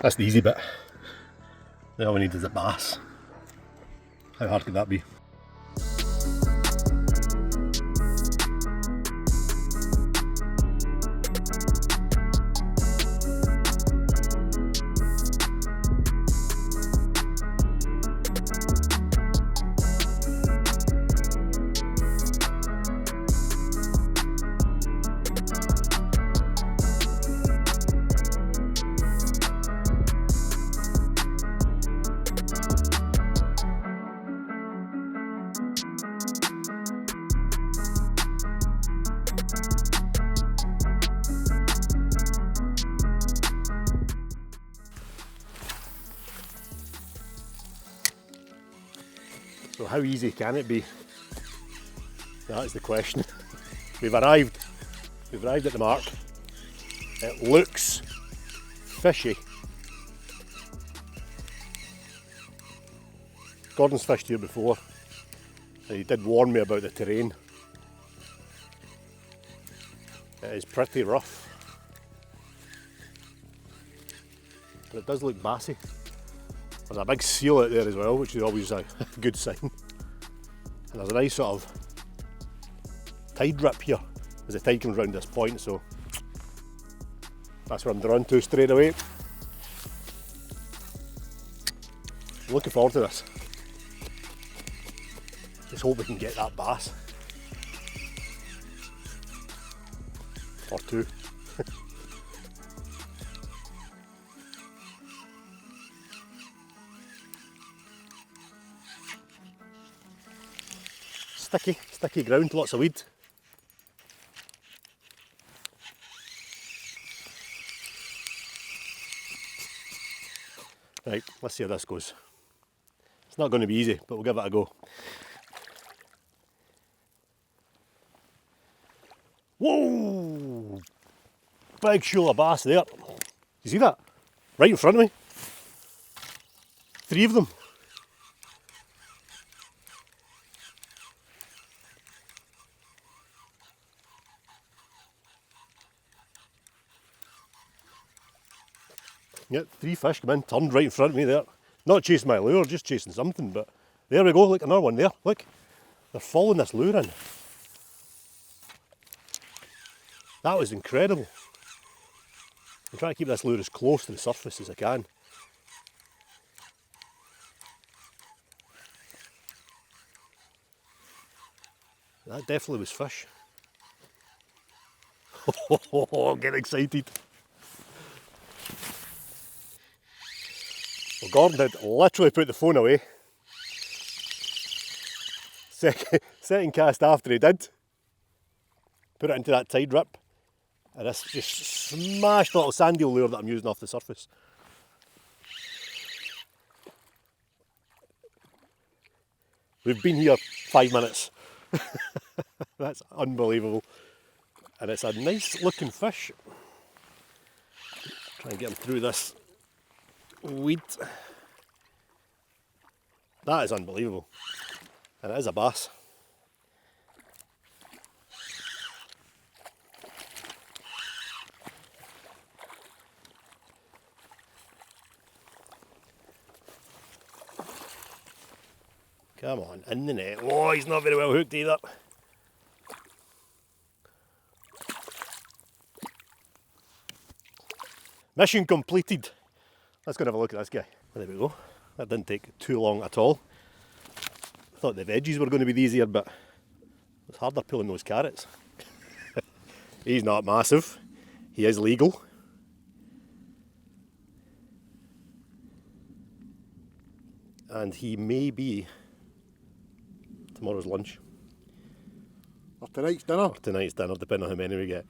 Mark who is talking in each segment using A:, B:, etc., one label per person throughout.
A: That's the easy bit. Now all we need is a bass. How hard could that be? So how easy can it be? That is the question. We've arrived at the mark. It looks fishy. Gordon's fished here before, and he did warn me about the terrain. It is pretty rough, but it does look bassy. There's a big seal out there as well, which is always a good sign. And there's a nice sort of tide rip here as the tide comes round this point, so that's what I'm drawn to straight away. I'm looking forward to this. Just hope we can get that bass. Or two. Sticky ground, lots of weed. Right, let's see how this goes. It's not going to be easy, but we'll give it a go. Whoa! Big shoal of bass there. You see that? Right in front of me. 3 of them. Yep, 3 fish come in, turned right in front of me there. Not chasing my lure, just chasing something, but there we go, look, another one there, look. They're following this lure in. That was incredible. I'm trying to keep this lure as close to the surface as I can. That definitely was fish. Oh, get excited. Well, Gordon had literally put the phone away. Second cast after he did, put it into that tide rip, and this just smashed little sandy lure that I'm using off the surface. We've been here 5 minutes. That's unbelievable. And it's a nice looking fish. Try and get him through this weed. That is unbelievable. And it is a bass. Come on, in the net. Oh, he's not very well hooked either. Mission completed. Let's go and have a look at this guy. Well, there we go. That didn't take too long at all. I thought the veggies were going to be easier, but it's harder pulling those carrots. He's not massive. He is legal. And he may be tomorrow's lunch.
B: Or tonight's dinner.
A: Or tonight's dinner, depending on how many we get.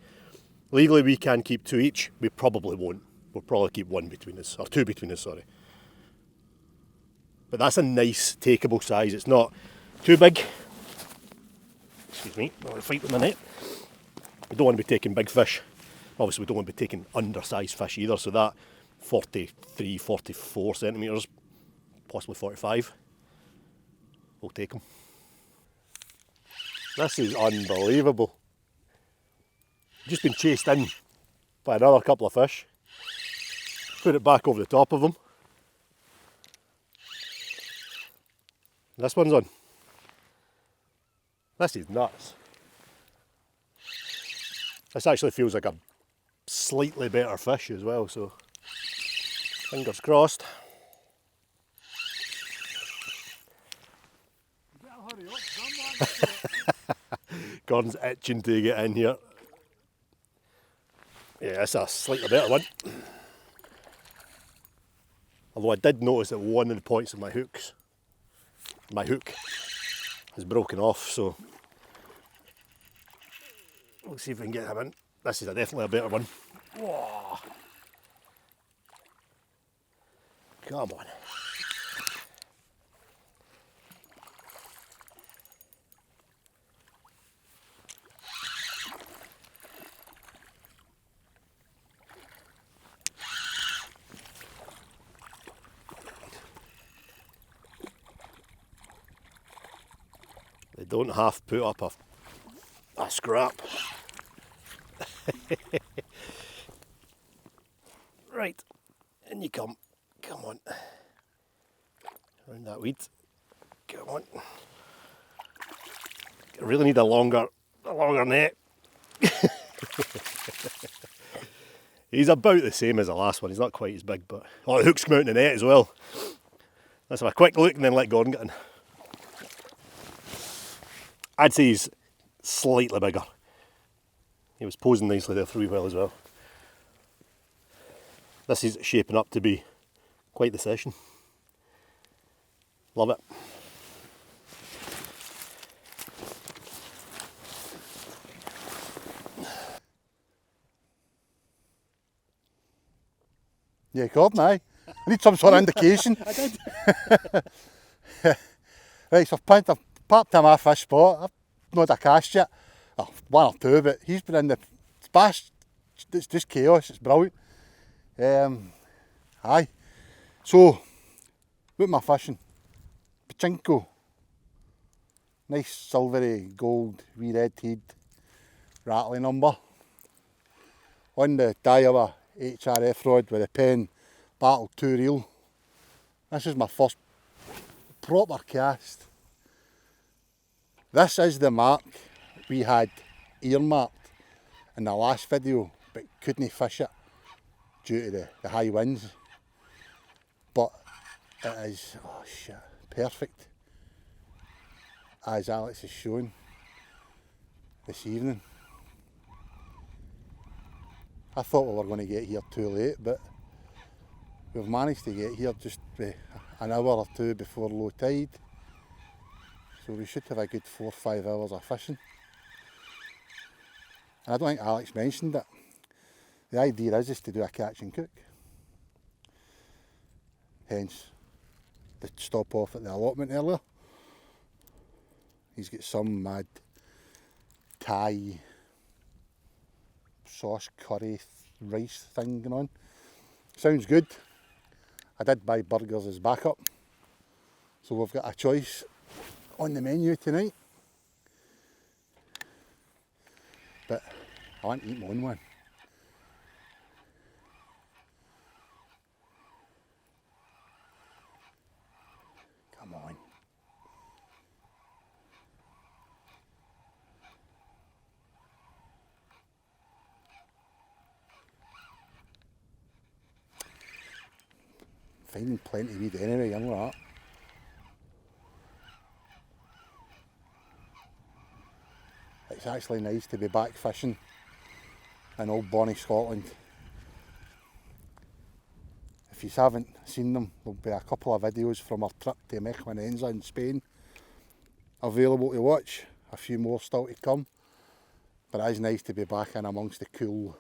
A: Legally we can keep 2 each. We probably won't. We'll probably keep 1 between us, or 2 between us, sorry. But that's a nice, takeable size. It's not too big. Excuse me, I want to fight with my net. We don't want to be taking big fish. Obviously we don't want to be taking undersized fish either, so that 43, 44 centimetres, possibly 45, we'll take them. This is unbelievable. Just been chased in by another couple of fish. Put it back over the top of them. This one's on. This is nuts. This actually feels like a slightly better fish as well, so fingers crossed. Gordon's itching to get in here. Yeah, it's a slightly better one. Although I did notice that one of the points of my hook has broken off, so we'll see if we can get him in. This is definitely a better one. Whoa. Come on. They don't half put up a scrap. Right, in you come. Come on. Around that weed. Come on. I really need a longer net. He's about the same as the last one. He's not quite as big, but oh, the hook's come out in the net as well. Let's have a quick look and then let Gordon get in. I'd say he's slightly bigger. He was posing nicely there through well as well. This is shaping up to be quite the session. Love it.
B: Yeah, Gordon, aye. I need some sort of indication.
A: I did.
B: Right, so I've popped him a fish spot. I've not had a cast yet. Oh, one or two, but he's been in the bass. It's just chaos. It's brilliant. Aye. So, what am I fishing? Pachinko. Nice silvery gold, wee red head, rattly number. On the Daiwa HRF rod with a Pen Battle 2 reel. This is my first proper cast. This is the mark we had earmarked in the last video, but couldn't fish it due to the high winds. But it is, oh shit, perfect, as Alex has shown this evening. I thought we were going to get here too late, but we've managed to get here just an hour or two before low tide. So we should have a good 4 or 5 hours of fishing. And I don't think Alex mentioned it. The idea is to do a catch and cook. Hence the stop off at the allotment earlier. He's got some mad Thai sauce curry rice thing going on. Sounds good. I did buy burgers as backup. So we've got a choice on the menu tonight. But I want to eat my own one. Come on. Finding plenty of weed anyway, young like that. It's actually nice to be back fishing in old bonny Scotland. If you haven't seen them, there'll be a couple of videos from our trip to Mequinenza in Spain available to watch. A few more still to come. But it is nice to be back in amongst the cool,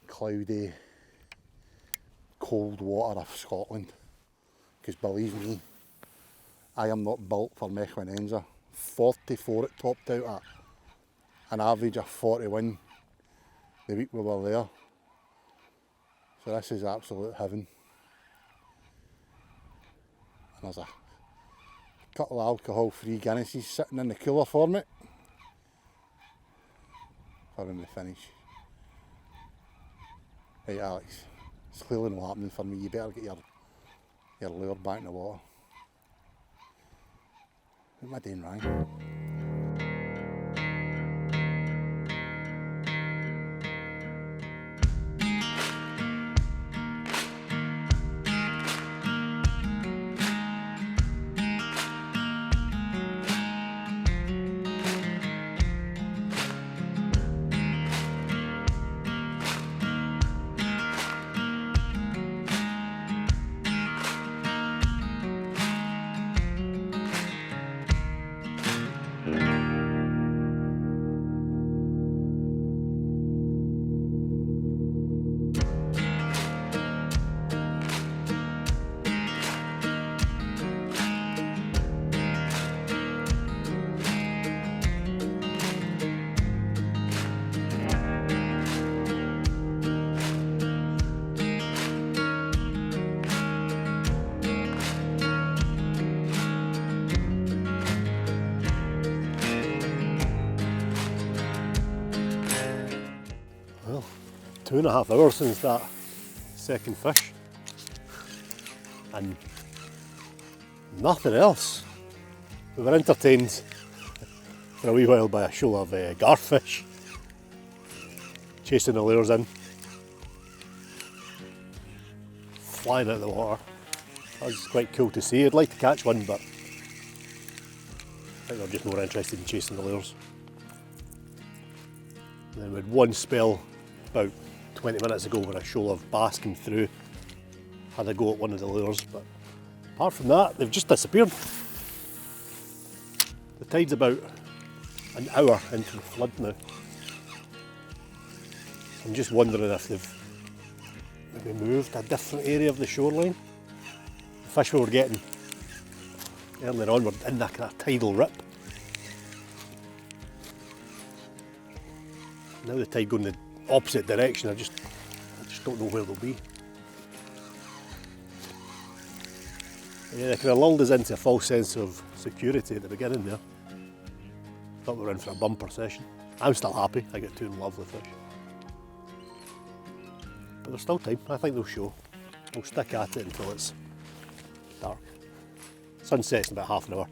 B: cloudy, cold water of Scotland. Because believe me, I am not built for Mequinenza. 44 it topped out at. An average of 41 the week we were there. So this is absolute heaven. And there's a couple of alcohol-free Guinnesses sitting in the cooler for me. For when we finish. Right, Alex, It's clearly not happening for me. You better get your lure back in the water. What am I doing wrong?
A: Well, 2.5 hours since that second fish, and nothing else. We were entertained for a wee while by a shoal of garfish chasing the lures in, flying out of the water. That was quite cool to see. I'd like to catch one, but I think they're just more interested in chasing the lures. And then we had one spell about 20 minutes ago where a shoal of bass came through, had a go at one of the lures, but apart from that, they've just disappeared. The tide's about an hour into the flood now. I'm just wondering if they've maybe moved to a different area of the shoreline. The fish we were getting earlier on were in that kind of tidal rip. Now the tide going the opposite direction, I just don't know where they'll be. Yeah, they kind of lulled us into a false sense of security at the beginning there. Thought we were in for a bumper session. I'm still happy, I get two lovely fish. But there's still time, I think they'll show. We'll stick at it until it's dark. Sunset's in about half an hour.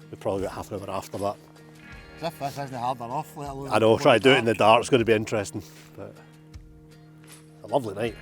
A: We've probably got half an hour after that.
B: As if this isn't hard enough, let alone...
A: I know, try to do it in the dark, it's going to be interesting. But it's a lovely night.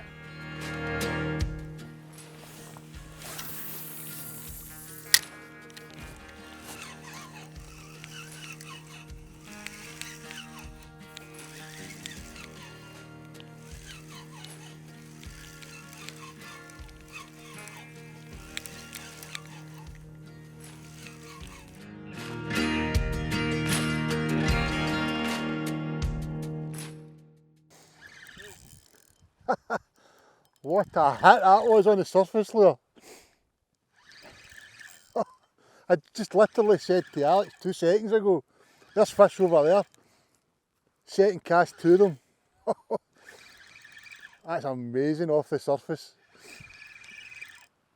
B: What a hit that was on the surface lure. I just literally said to Alex 2 seconds ago, there's fish over there. Second cast to them. That's amazing off the surface.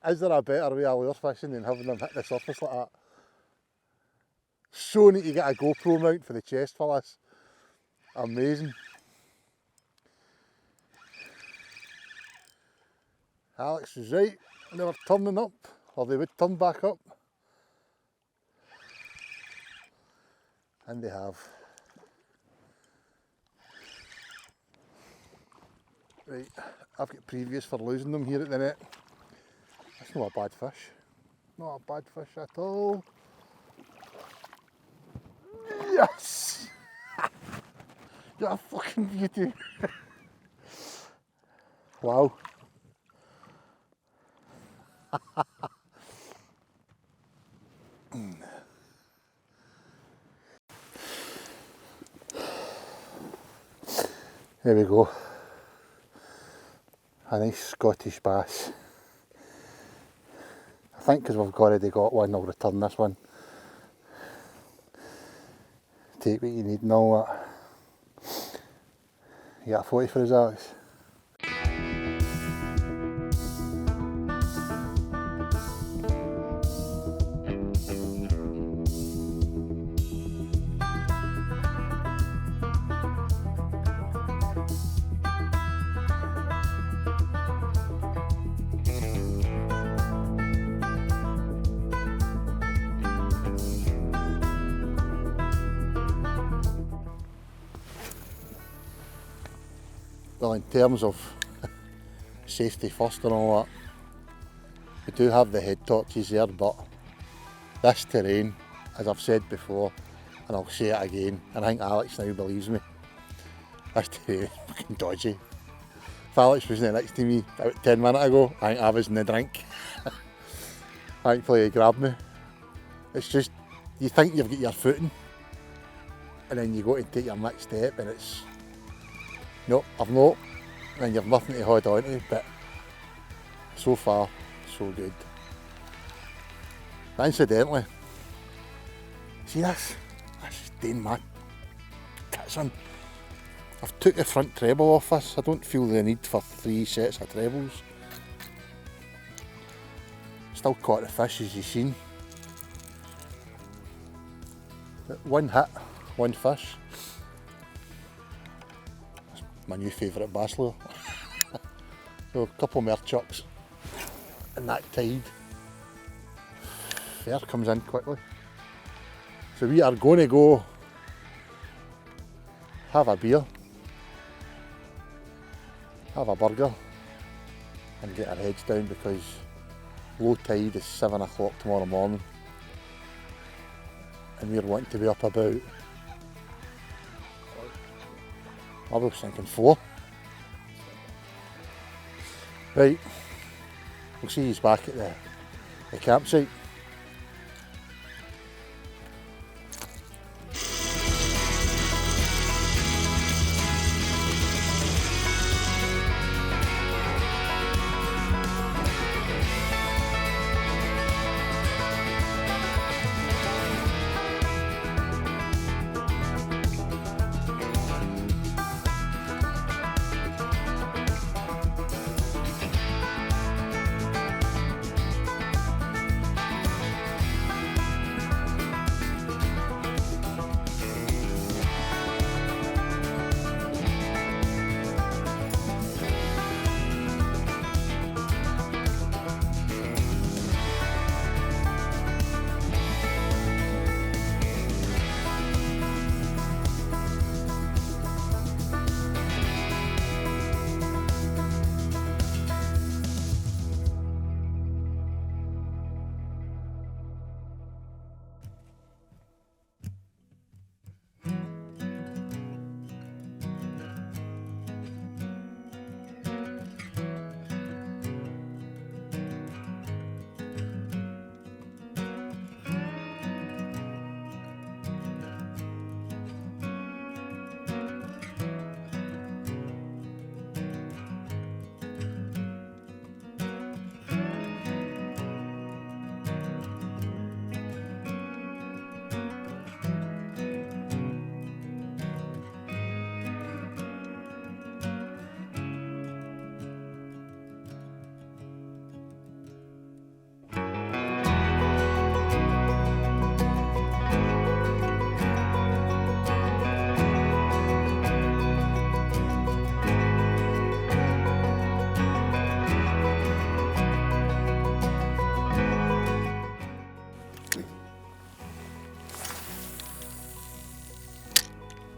B: Is there a better way of lure fishing than having them hit the surface like that? So need to get a GoPro mount for the chest for this. Amazing. Alex was right, they were turning up, or they would turn back up. And they have. Right, I've got previous for losing them here at the net. That's not a bad fish. Not a bad fish at all. Yes! You're a fucking beauty. Wow. There we go. A nice Scottish bass. I think because we've already got one, I'll return this one. Take what you need and all that. You got a 40 for us, Alex? Well, in terms of safety first and all that, we do have the head torches there, but this terrain, as I've said before, and I'll say it again, and I think Alex now believes me, this terrain is fucking dodgy. If Alex was next to me about 10 minutes ago, I think I was in the drink. Thankfully he grabbed me. It's just, you think you've got your footing, and then you go to take your next step and it's, nope, I've not, and you've nothing to hold on to, but so far, so good. But incidentally, see this? This is doing my tits in. I've took the front treble off this. I don't feel the need for 3 sets of trebles. Still caught the fish as you've seen. One hit, one fish. That's my new favourite bass lure. So a couple more chucks. And that tide, fare comes in quickly. So we are going to go have a beer, have a burger and get our heads down because low tide is 7 o'clock tomorrow morning and we're wanting to be up about, I was thinking 4. Right, we'll see you back at the campsite.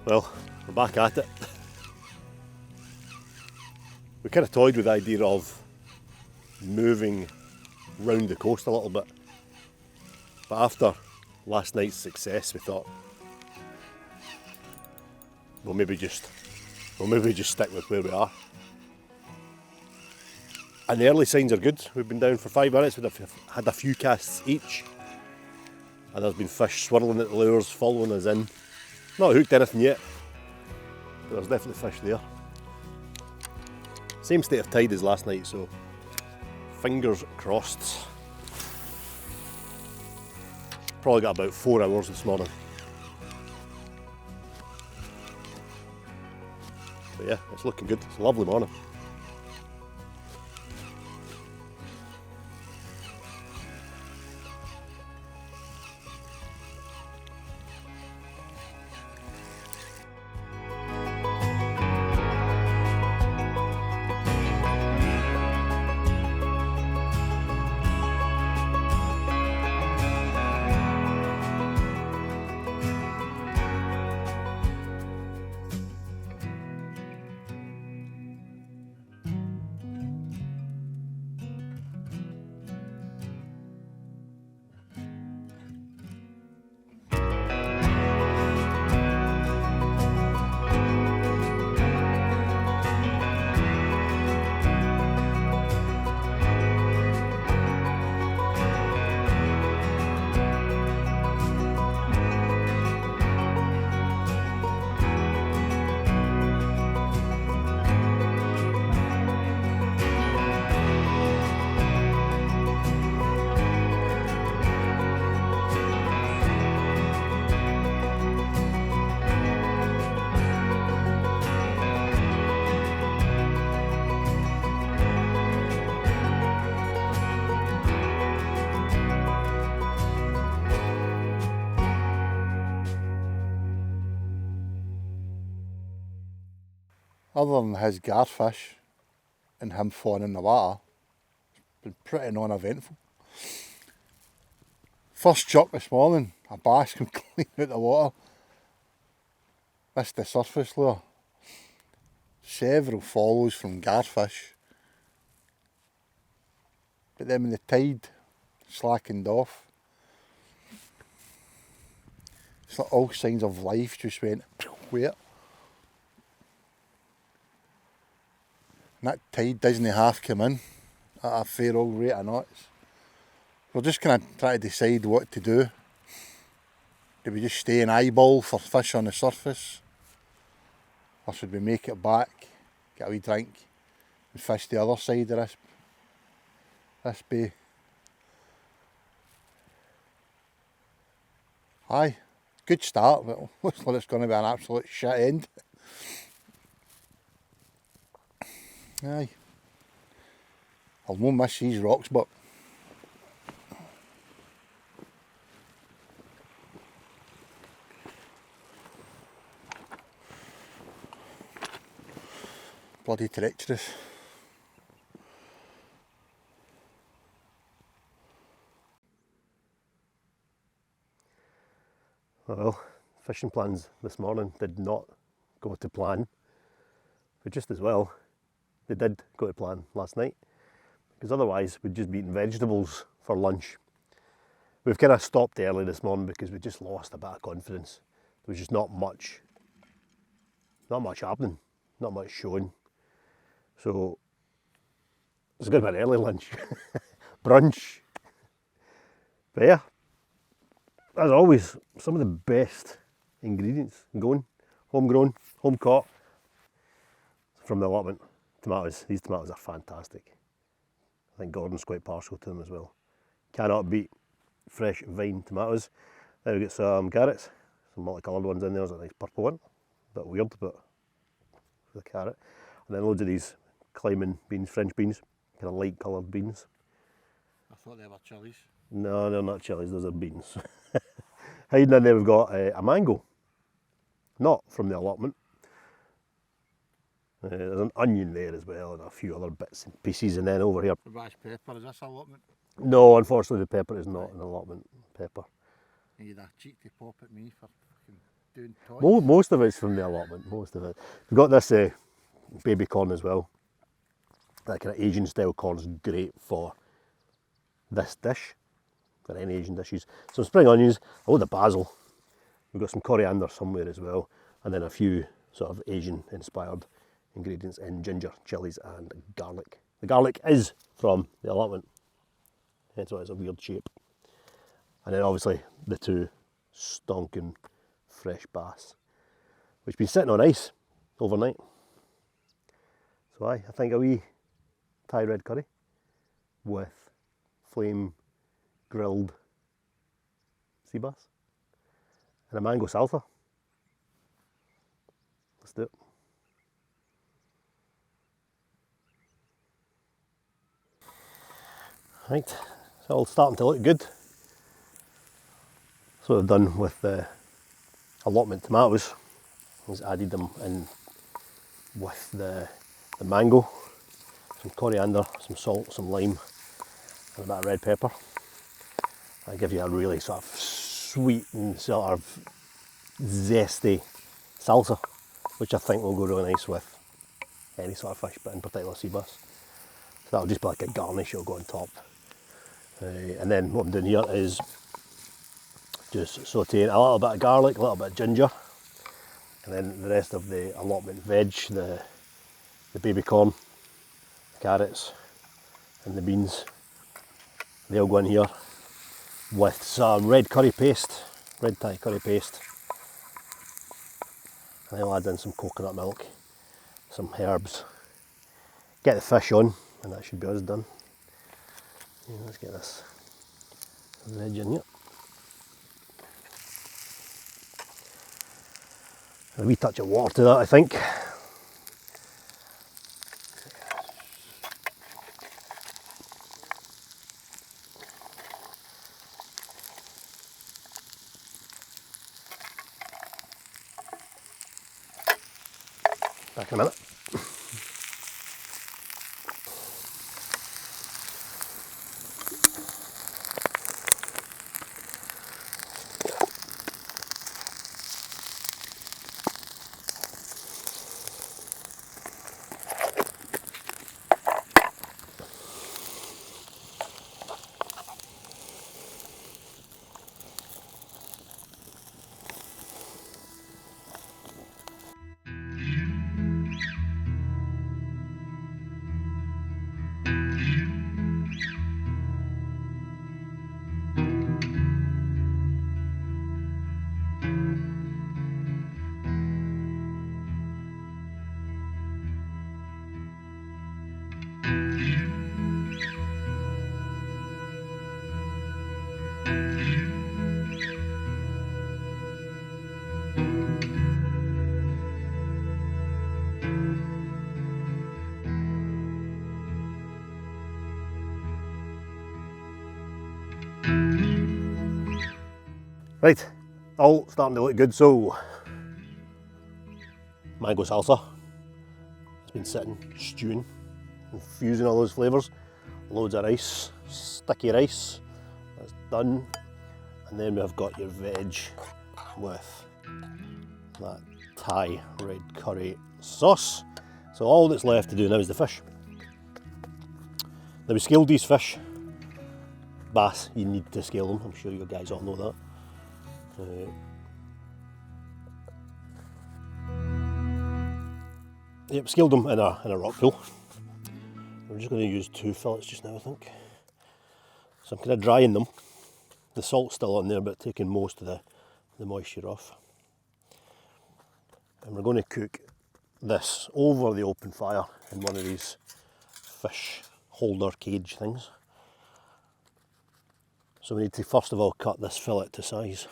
A: Well, we're back at it. We kind of toyed with the idea of moving round the coast a little bit, but after last night's success we thought we'll maybe just stick with where we are. And the early signs are good. We've been down for 5 minutes, we've had a few casts each, and there's been fish swirling at the lures, following us in. Not hooked anything yet, but there's definitely fish there. Same state of tide as last night, so fingers crossed. Probably got about 4 hours this morning. But yeah, it's looking good. It's a lovely morning.
B: other than his garfish and him falling in the water, it's been pretty non-eventful. First chuck this morning, a bass come clean out the water. Missed the surface lure. Several follows from garfish. But then when the tide slackened off, it's like all signs of life just went, where? And that tide doesn't half come in at a fair old rate of knots. We're just kind of trying to decide what to do. Do we just stay and eyeball for fish on the surface? Or should we make it back, get a wee drink and fish the other side of this bay? Aye, good start, but looks like it's going to be an absolute shit end. Aye. I'll no miss these rocks, but bloody treacherous.
A: Well, fishing plans this morning did not go to plan, but just as well, they did go to plan last night, because otherwise we'd just be eating vegetables for lunch. We've kind of stopped early this morning because we just lost a bit of confidence. There was just not much happening, not much showing. So it's going to be an early lunch, brunch. But yeah, as always, some of the best ingredients going, homegrown, home caught from the allotment. Tomatoes, these tomatoes are fantastic. I think Gordon's quite partial to them as well. Cannot beat fresh vine tomatoes. Then we get some carrots, some multicoloured ones in there. There's a nice purple one, a bit weird, but the carrot. And then loads of these climbing beans, French beans, kind of light coloured beans.
B: I thought they were chilies.
A: No, they're not chilies, those are beans. Hiding in there we've got a mango, not from the allotment. There's an onion there as well and a few other bits and pieces, and then over here.
B: The rash pepper, is this allotment?
A: No, unfortunately the pepper is not an allotment pepper.
B: And you'd have cheek to pop at me for fucking doing toys.
A: Most of it's from the allotment, most of it. We've got this baby corn as well. That kind of Asian style corn is great for this dish, for any Asian dishes. Some spring onions, a load of basil. We've got some coriander somewhere as well, and then a few sort of Asian inspired ingredients in ginger, chilies and garlic. The garlic is from the allotment, hence why it's a weird shape. And then obviously the two stonking fresh bass, which have been sitting on ice overnight. So I think a wee Thai red curry with flame grilled sea bass and a mango salsa. Let's do it. Right, it's all starting to look good. So what I've done with the allotment tomatoes is added them in with the mango, some coriander, some salt, some lime and a bit of red pepper. I give you a really sort of sweet and sort of zesty salsa, which I think will go really nice with any sort of fish, but in particular sea bass. So that'll just be like a garnish, it'll go on top. And then what I'm doing here is just sauteing a little bit of garlic, a little bit of ginger, and then the rest of the allotment veg, the baby corn, the carrots and the beans, they'll go in here with some red curry paste, red Thai curry paste, and then I'll add in some coconut milk, some herbs, get the fish on, and that should be us done. Yeah, let's get this veg in here. A wee touch of water to that, I think. Back in a minute. Right, all starting to look good. So, mango salsa. It's been sitting, stewing, infusing all those flavours. Loads of rice, sticky rice. That's done. And then we've got your veg with that Thai red curry sauce. So all that's left to do now is the fish. Now we scaled these fish. Bass, you need to scale them. I'm sure you guys all know that. Yep, scaled them in a rock pool. We're just going to use 2 fillets just now, I think. So I'm kind of drying them. The salt's still on there, but taking most of the moisture off. And we're going to cook this over the open fire in one of these fish holder cage things. So we need to first of all cut this fillet to size.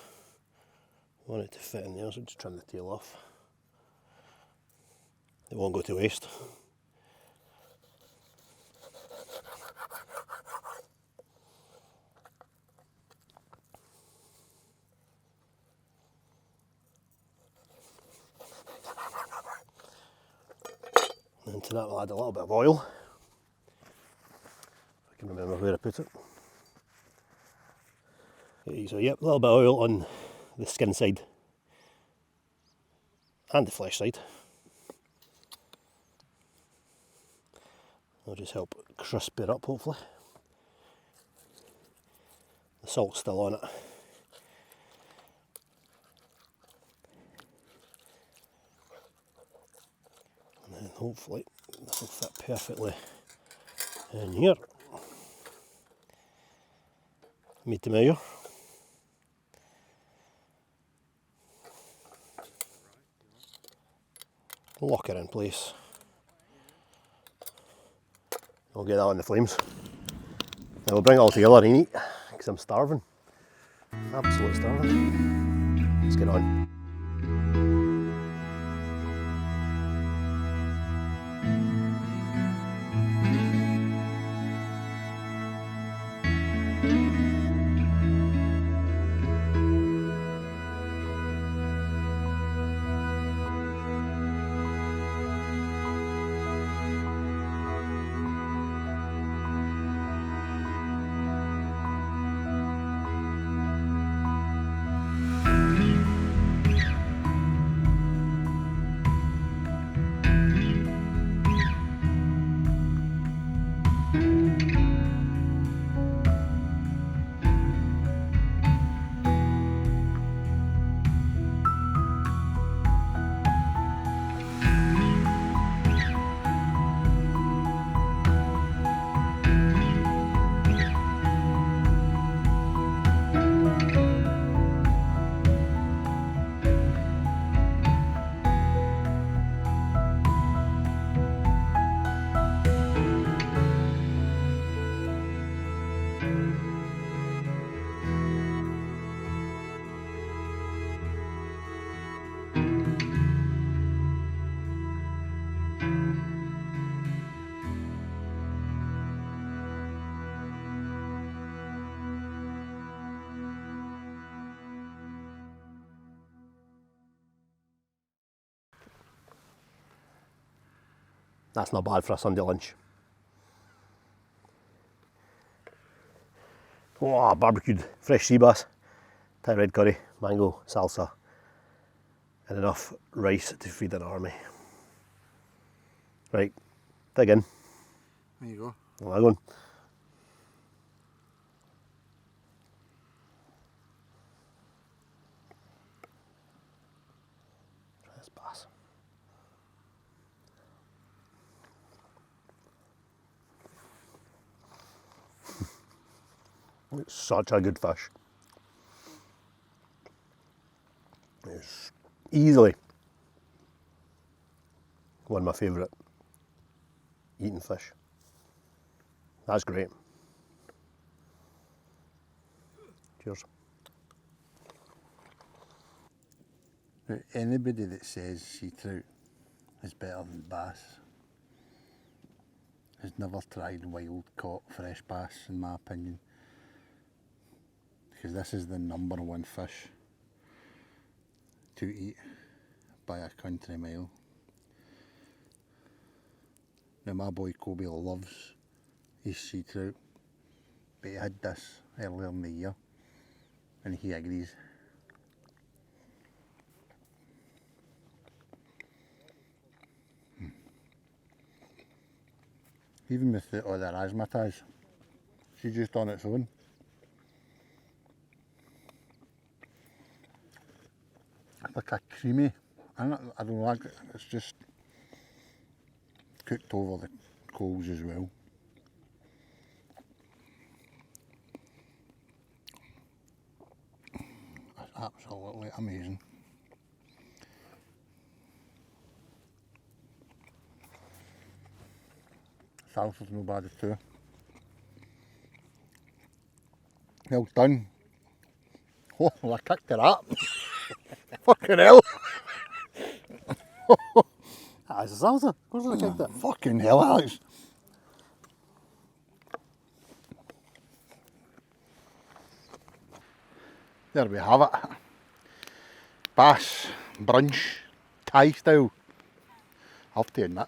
A: I want it to fit in there, so just trim the tail off. It won't go to waste. And to that we'll add a little bit of oil. If I can remember where I put it. Okay, so yep, a little bit of oil on the skin side and the flesh side. That'll just help crisp it up hopefully. The salt's still on it. And then hopefully this will fit perfectly in here. Made to measure. Lock it in place. I'll get that on the flames. Then we'll bring it all together and eat, because I'm starving. Absolutely starving. Let's get on. That's not bad for a Sunday lunch. Oh, barbecued fresh sea bass, Thai red curry, mango salsa, and enough rice to feed an army. Right, dig in.
B: There you go.
A: Well, I'm going. Try this bass. It's such a good fish. It's easily one of my favourite eating fish. That's great. Cheers.
B: Now, anybody that says sea trout is better than bass has never tried wild caught fresh bass, in my opinion. Because this is the #1 fish to eat by a country mile. Now my boy Kobe loves his sea trout, but he had this earlier in the year and he agrees. Even with all the razzmatazz, she's just on its own. It's like a creamy, I don't like it, it's just cooked over the coals as well. It's absolutely amazing. Salsa's no bad at all. Well done. Oh, well, I kicked it up. Fucking hell.
A: Ah, it's a salsa. Of course I kicked it.
B: Fucking hell, Alex. There we have it. Bass brunch, Thai style. I have to admit,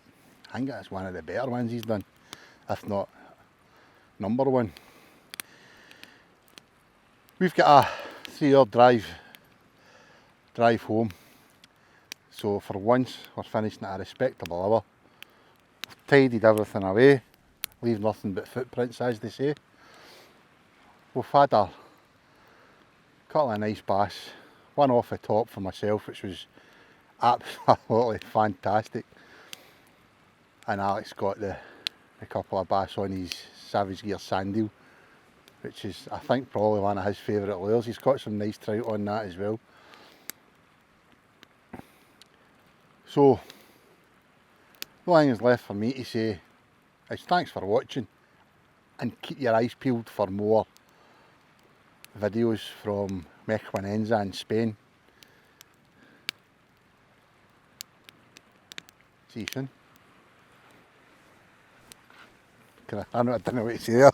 B: I think that's one of the better ones he's done, if not number one. We've got a 3-hour drive home, so for once we're finishing at a respectable hour. We've tidied everything away, leave nothing but footprints as they say. We've had a couple of nice bass, one off the top for myself which was absolutely fantastic, and Alex got the couple of bass on his Savage Gear sandeel, which is I think probably one of his favourite lures. He's got some nice trout on that as well. So the only thing is left for me to say is thanks for watching, and keep your eyes peeled for more videos from Mequinenza in Spain. See you soon. I don't know what to say there.